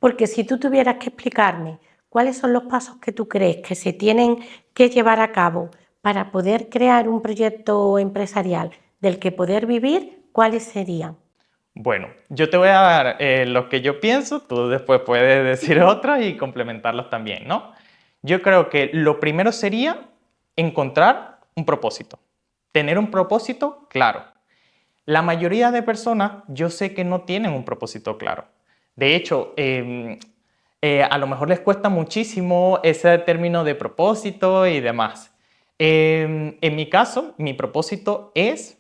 Porque si tú tuvieras que explicarme cuáles son los pasos que tú crees que se tienen que llevar a cabo para poder crear un proyecto empresarial del que poder vivir, ¿cuáles serían? Bueno, yo te voy a dar lo que yo pienso, tú después puedes decir otros y complementarlos también, ¿no? Yo creo que lo primero sería encontrar un propósito, tener un propósito claro. La mayoría de personas yo sé que no tienen un propósito claro. De hecho, a lo mejor les cuesta muchísimo ese término de propósito y demás. En mi caso, mi propósito es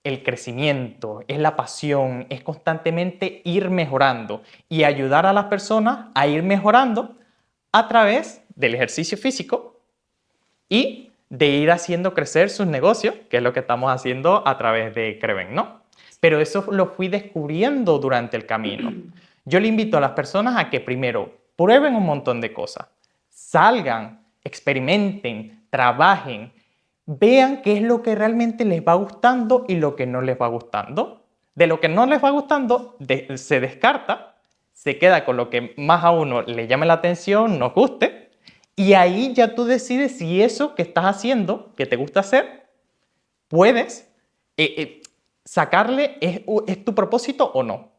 el crecimiento, es la pasión, es constantemente ir mejorando y ayudar a las personas a ir mejorando a través del ejercicio físico y de ir haciendo crecer sus negocios, que es lo que estamos haciendo a través de Creven, ¿no? Pero eso lo fui descubriendo durante el camino. Yo le invito a las personas a que primero prueben un montón de cosas, salgan, experimenten, trabajen, vean qué es lo que realmente les va gustando y lo que no les va gustando. De lo que no les va gustando, se descarta, se queda con lo que más a uno le llame la atención, nos guste, y ahí ya tú decides si eso que estás haciendo, que te gusta hacer, puedes sacarle, es tu propósito o no.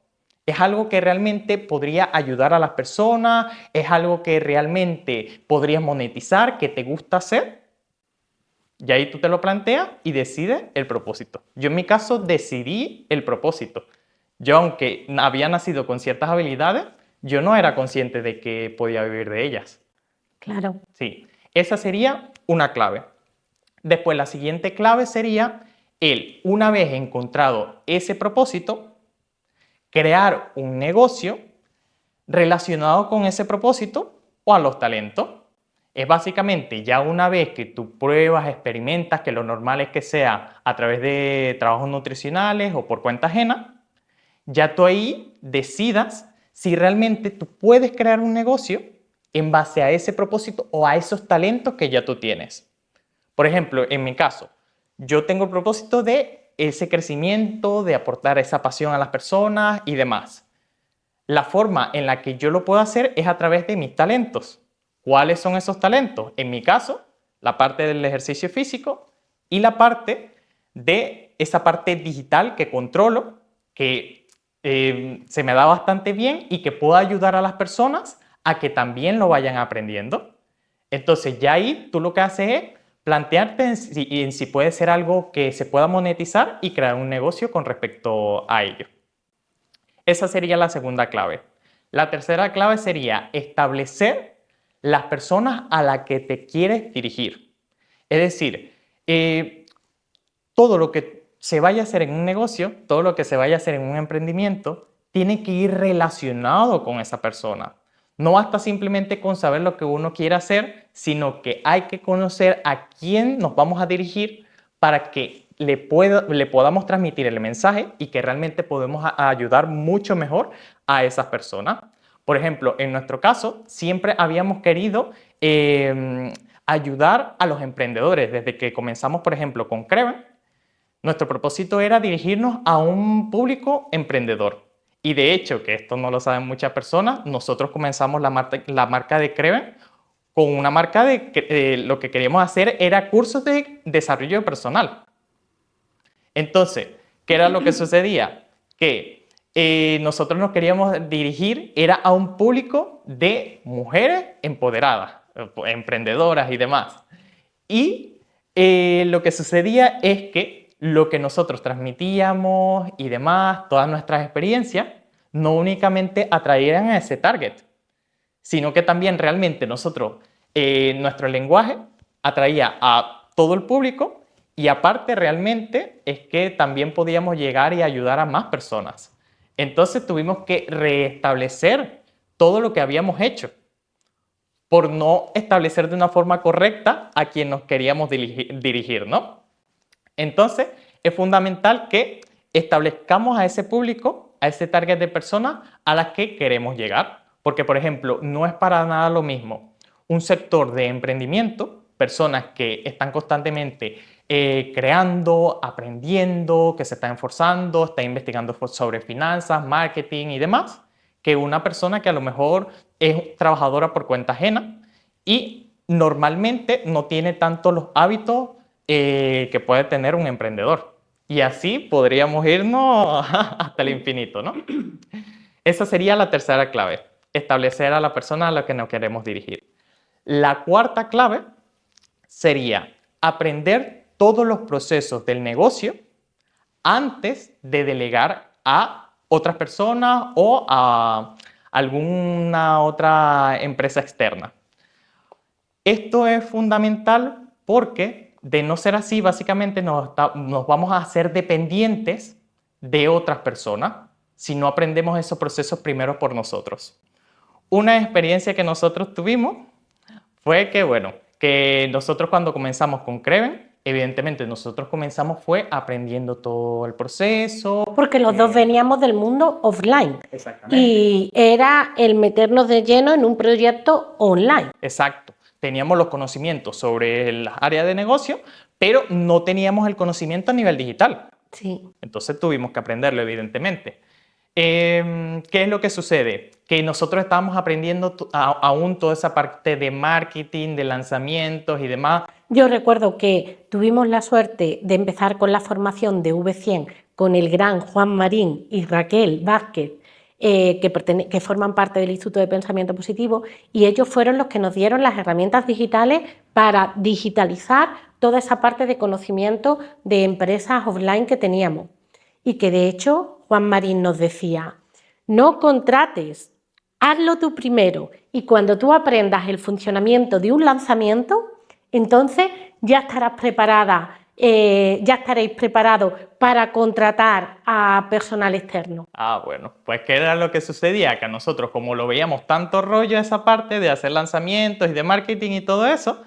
Es algo que realmente podría ayudar a las personas, es algo que realmente podrías monetizar, que te gusta hacer. Y ahí tú te lo planteas y decides el propósito. Yo en mi caso decidí el propósito. Yo, aunque había nacido con ciertas habilidades, yo no era consciente de que podía vivir de ellas. Claro, Sí, esa sería una clave. Después, la siguiente clave sería una vez encontrado ese propósito, crear un negocio relacionado con ese propósito o a los talentos. Es básicamente ya una vez que tú pruebas, experimentas, que lo normal es que sea a través de trabajos nutricionales o por cuenta ajena, ya tú ahí decidas si realmente tú puedes crear un negocio en base a ese propósito o a esos talentos que ya tú tienes. Por ejemplo, en mi caso, yo tengo el propósito de ese crecimiento, de aportar esa pasión a las personas y demás. La forma en la que yo lo puedo hacer es a través de mis talentos. ¿Cuáles son esos talentos? En mi caso, la parte del ejercicio físico y la parte de esa parte digital que controlo, que se me da bastante bien y que puedo ayudar a las personas a que también lo vayan aprendiendo. Entonces ya ahí tú lo que haces es plantearte en si puede ser algo que se pueda monetizar y crear un negocio con respecto a ello. Esa sería la segunda clave. La tercera clave sería establecer las personas a las que te quieres dirigir. Es decir, todo lo que se vaya a hacer en un negocio, todo lo que se vaya a hacer en un emprendimiento, tiene que ir relacionado con esa persona. No basta simplemente con saber lo que uno quiere hacer, sino que hay que conocer a quién nos vamos a dirigir para que le podamos transmitir el mensaje y que realmente podemos ayudar mucho mejor a esas personas. Por ejemplo, en nuestro caso, siempre habíamos querido ayudar a los emprendedores. Desde que comenzamos, por ejemplo, con Creven, nuestro propósito era dirigirnos a un público emprendedor. Y de hecho, que esto no lo saben muchas personas, nosotros comenzamos la marca de Creven con una marca de lo que queríamos hacer era cursos de desarrollo personal. Entonces, ¿qué era lo que sucedía? Que nosotros nos queríamos dirigir era a un público de mujeres empoderadas, emprendedoras y demás. Y lo que sucedía es que lo que nosotros transmitíamos y demás, todas nuestras experiencias, no únicamente atraían a ese target, sino que también realmente nosotros, nuestro lenguaje atraía a todo el público y aparte realmente es que también podíamos llegar y ayudar a más personas. Entonces tuvimos que restablecer todo lo que habíamos hecho por no establecer de una forma correcta a quien nos queríamos dirigir, ¿no? Entonces, es fundamental que establezcamos a ese público, a ese target de personas a las que queremos llegar. Porque, por ejemplo, no es para nada lo mismo un sector de emprendimiento, personas que están constantemente creando, aprendiendo, que se están esforzando, están investigando sobre finanzas, marketing y demás, que una persona que a lo mejor es trabajadora por cuenta ajena y normalmente no tiene tanto los hábitos que puede tener un emprendedor. Y así podríamos irnos hasta el infinito, ¿no? Esa sería la tercera clave, establecer a la persona a la que nos queremos dirigir. La cuarta clave sería aprender todos los procesos del negocio antes de delegar a otras personas o a alguna otra empresa externa. Esto es fundamental porque, de no ser así, básicamente nos vamos a hacer dependientes de otras personas si no aprendemos esos procesos primero por nosotros. Una experiencia que nosotros tuvimos fue que, bueno, que nosotros cuando comenzamos con Creven, evidentemente nosotros comenzamos fue aprendiendo todo el proceso. Porque los dos veníamos del mundo offline. Exactamente. Y era el meternos de lleno en un proyecto online. Exacto. Teníamos los conocimientos sobre el área de negocio, pero no teníamos el conocimiento a nivel digital. Sí. Entonces tuvimos que aprenderlo, evidentemente. ¿Qué es lo que sucede? Que nosotros estábamos aprendiendo aún toda esa parte de marketing, de lanzamientos y demás. Yo recuerdo que tuvimos la suerte de empezar con la formación de V100 con el gran Juan Marín y Raquel Vázquez, que forman parte del Instituto de Pensamiento Positivo, y ellos fueron los que nos dieron las herramientas digitales para digitalizar toda esa parte de conocimiento de empresas offline que teníamos. Y que de hecho Juan Marín nos decía, no contrates, hazlo tú primero, y cuando tú aprendas el funcionamiento de un lanzamiento, entonces ya estarás preparada, ya estaréis preparados para contratar a personal externo. Ah, bueno, pues ¿qué era lo que sucedía? Que a nosotros, como lo veíamos tanto rollo esa parte de hacer lanzamientos y de marketing y todo eso,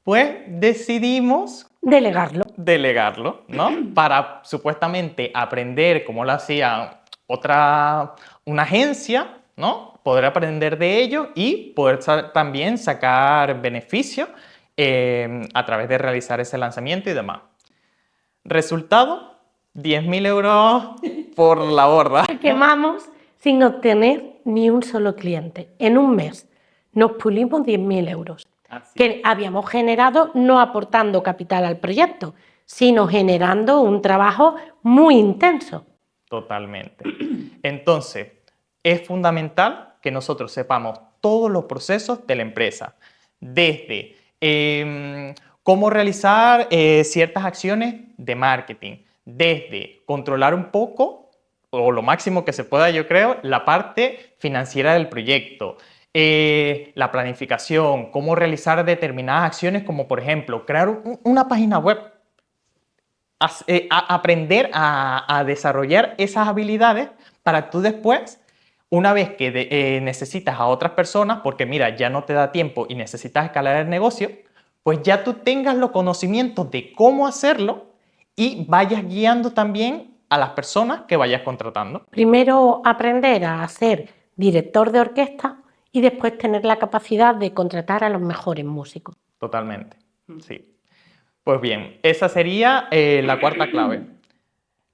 pues decidimos delegarlo, ¿no? Para supuestamente aprender cómo lo hacía una agencia, ¿no? Poder aprender de ello y poder también sacar beneficio a través de realizar ese lanzamiento y demás. Resultado, 10.000 euros por la borda. Quemamos sin obtener ni un solo cliente. En un mes nos pulimos 10.000 euros. Que habíamos generado no aportando capital al proyecto, sino generando un trabajo muy intenso. Totalmente. Entonces, es fundamental que nosotros sepamos todos los procesos de la empresa, desde cómo realizar ciertas acciones de marketing, desde controlar un poco, o lo máximo que se pueda, yo creo, la parte financiera del proyecto, la planificación, cómo realizar determinadas acciones, como por ejemplo, crear una página web, aprender a desarrollar esas habilidades para tú después, una vez que necesitas a otras personas, porque mira, ya no te da tiempo y necesitas escalar el negocio, pues ya tú tengas los conocimientos de cómo hacerlo y vayas guiando también a las personas que vayas contratando. Primero aprender a ser director de orquesta y después tener la capacidad de contratar a los mejores músicos. Totalmente, sí. Pues bien, esa sería la cuarta clave.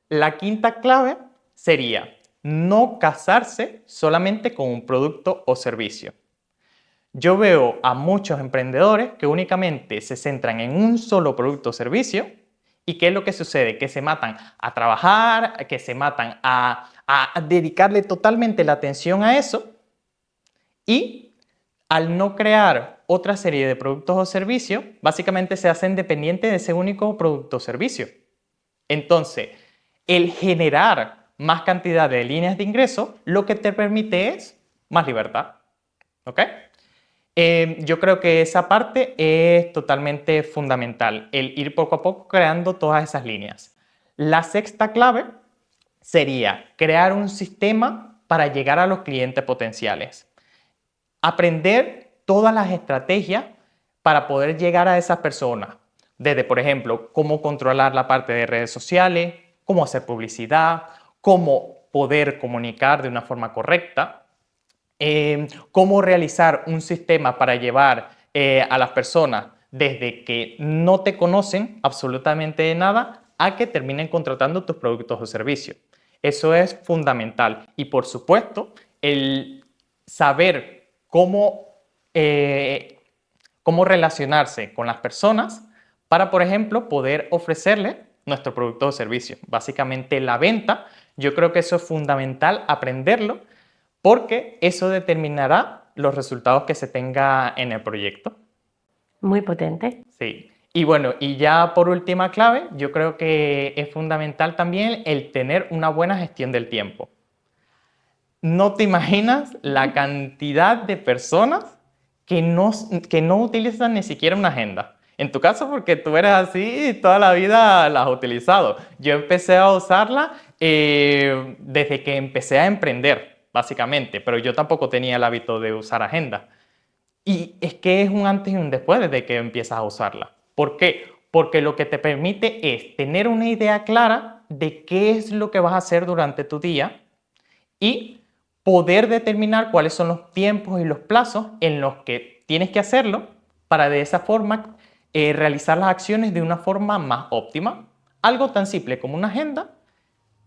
La quinta clave sería no casarse solamente con un producto o servicio. Yo veo a muchos emprendedores que únicamente se centran en un solo producto o servicio. ¿Y qué es lo que sucede? Que se matan a trabajar, que se matan a dedicarle totalmente la atención a eso, y al no crear otra serie de productos o servicios, básicamente se hacen dependientes de ese único producto o servicio. Entonces, el generar más cantidad de líneas de ingreso, lo que te permite es más libertad. ¿Ok? Yo creo que esa parte es totalmente fundamental, el ir poco a poco creando todas esas líneas. La sexta clave sería crear un sistema para llegar a los clientes potenciales. Aprender todas las estrategias para poder llegar a esas personas. Desde, por ejemplo, cómo controlar la parte de redes sociales, cómo hacer publicidad, cómo poder comunicar de una forma correcta, cómo realizar un sistema para llevar a las personas desde que no te conocen absolutamente de nada a que terminen contratando tus productos o servicios. Eso es fundamental. Y por supuesto, el saber cómo relacionarse con las personas para, por ejemplo, poder ofrecerle nuestro producto o servicio. Básicamente la venta, yo creo que eso es fundamental aprenderlo porque eso determinará los resultados que se tenga en el proyecto. Muy potente. Sí. Y bueno, y ya por última clave, yo creo que es fundamental también el tener una buena gestión del tiempo. No te imaginas la cantidad de personas que no utilizan ni siquiera una agenda. En tu caso, porque tú eres así y toda la vida la has utilizado. Yo empecé a usarla desde que empecé a emprender, básicamente, pero yo tampoco tenía el hábito de usar agenda. Y es que es un antes y un después desde que empiezas a usarla. ¿Por qué? Porque lo que te permite es tener una idea clara de qué es lo que vas a hacer durante tu día y poder determinar cuáles son los tiempos y los plazos en los que tienes que hacerlo para de esa forma realizar las acciones de una forma más óptima. Algo tan simple como una agenda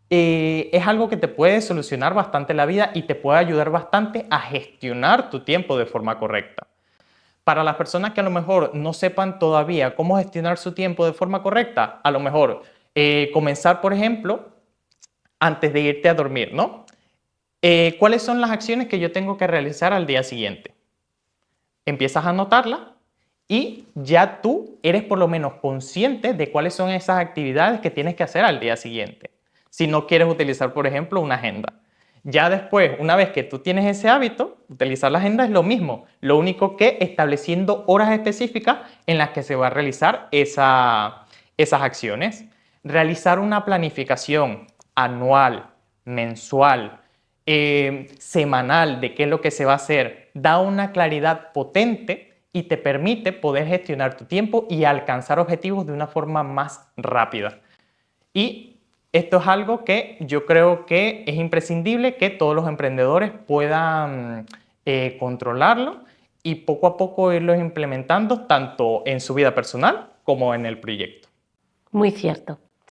es algo que te puede solucionar bastante la vida y te puede ayudar bastante a gestionar tu tiempo de forma correcta. Para las personas que a lo mejor no sepan todavía cómo gestionar su tiempo de forma correcta, a lo mejor comenzar, por ejemplo, antes de irte a dormir, ¿no? ¿Cuáles son las acciones que yo tengo que realizar al día siguiente? Empiezas a anotarlas y ya tú eres por lo menos consciente de cuáles son esas actividades que tienes que hacer al día siguiente. Si no quieres utilizar, por ejemplo, una agenda. Ya después, una vez que tú tienes ese hábito, utilizar la agenda es lo mismo. Lo único que estableciendo horas específicas en las que se va a realizar esas acciones. Realizar una planificación anual, mensual, semanal de qué es lo que se va a hacer, da una claridad potente y te permite poder gestionar tu tiempo y alcanzar objetivos de una forma más rápida. Y esto es algo que yo creo que es imprescindible que todos los emprendedores puedan controlarlo y poco a poco irlos implementando tanto en su vida personal como en el proyecto. Muy cierto.